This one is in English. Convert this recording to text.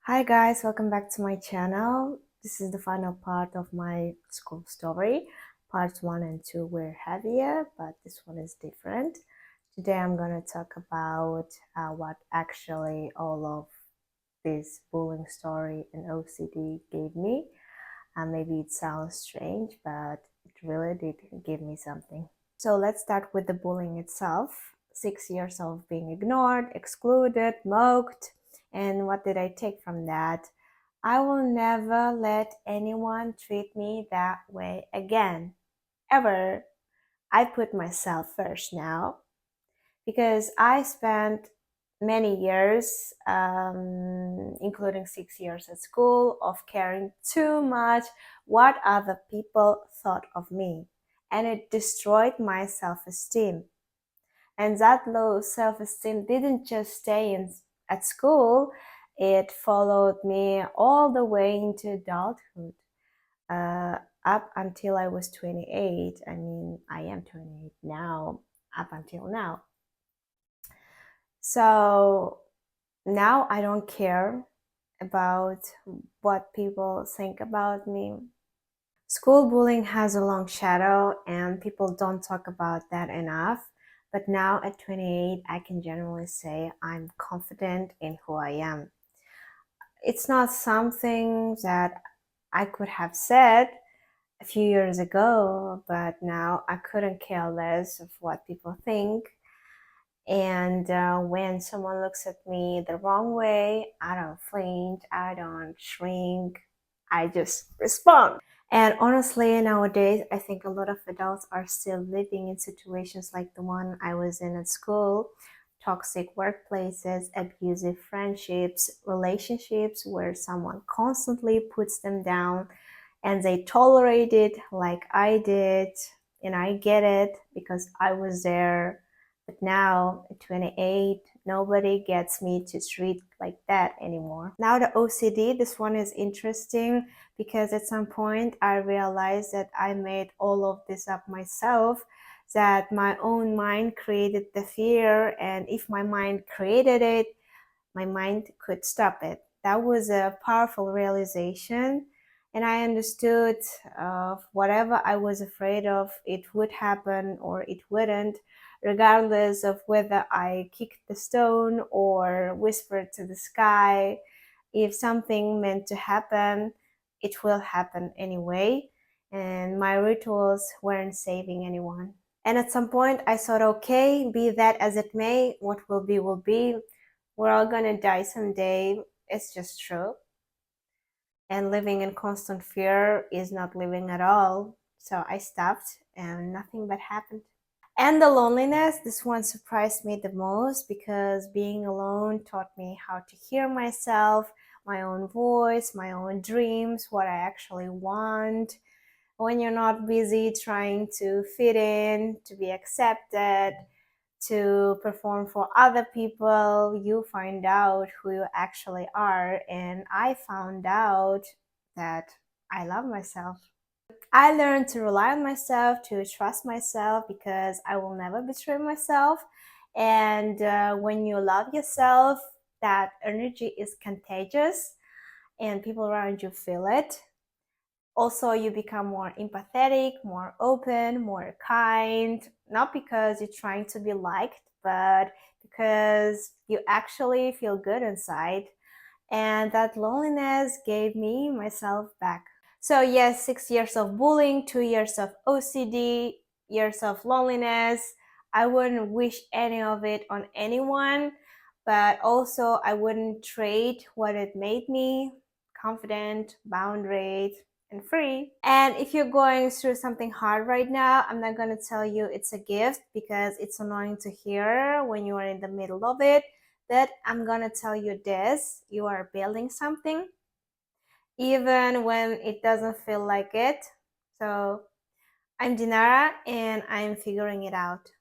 Hi guys, welcome back to my channel. This is the final part of my school story. Parts 1 and 2 were heavier, but this one is different. Today I'm going to talk about what actually all of this bullying story and OCD gave me. Maybe it sounds strange, but it really did give me something. So let's start with the bullying itself. 6 years of being ignored, excluded, mocked. And what did I take from that? I will never let anyone treat me that way again, ever. I put myself first now because I spent many years, including 6 years at school, of caring too much what other people thought of me. And it destroyed my self-esteem. And that low self-esteem didn't just stay at school, it followed me all the way into adulthood, up until I was 28. I mean, I am 28 now, up until now. So now I don't care about what people think about me. School bullying has a long shadow and people don't talk about that enough. But now at 28, I can generally say I'm confident in who I am. It's not something that I could have said a few years ago, but now I couldn't care less of what people think. And when someone looks at me the wrong way, I don't flinch, I don't shrink, I just respond. And honestly, nowadays, I think a lot of adults are still living in situations like the one I was in at school. Toxic workplaces, abusive friendships, relationships where someone constantly puts them down and they tolerate it like I did. And I get it because I was there. But now at 28, nobody gets me to treat like that anymore. Now the OCD, this one is interesting because at some point I realized that I made all of this up myself, that my own mind created the fear, and if my mind created it, my mind could stop it. That was a powerful realization, and I understood whatever I was afraid of, it would happen or it wouldn't, regardless of whether I kicked the stone or whispered to the sky. If something meant to happen, it will happen anyway, and my rituals weren't saving anyone. And at some point I thought, okay, be that as it may, what will be will be. We're all gonna die someday. It's just true. And living in constant fear is not living at all. So I stopped and nothing bad happened. And the loneliness, this one surprised me the most because being alone taught me how to hear myself, my own voice, my own dreams, what I actually want. When you're not busy trying to fit in, to be accepted, to perform for other people, you find out who you actually are. And I found out that I love myself. I learned to rely on myself, to trust myself, because I will never betray myself. And when you love yourself, that energy is contagious and people around you feel it. Also, you become more empathetic, more open, more kind, not because you're trying to be liked, but because you actually feel good inside. And that loneliness gave me myself back. So yes, 6 years of bullying, 2 years of OCD, years of loneliness. I wouldn't wish any of it on anyone, but also I wouldn't trade what it made me: confident, boundaried, and free. And if you're going through something hard right now, I'm not going to tell you it's a gift because it's annoying to hear when you are in the middle of it. But I'm gonna tell you this: you are building something even when it doesn't feel like it. So I'm Dinara and I'm figuring it out.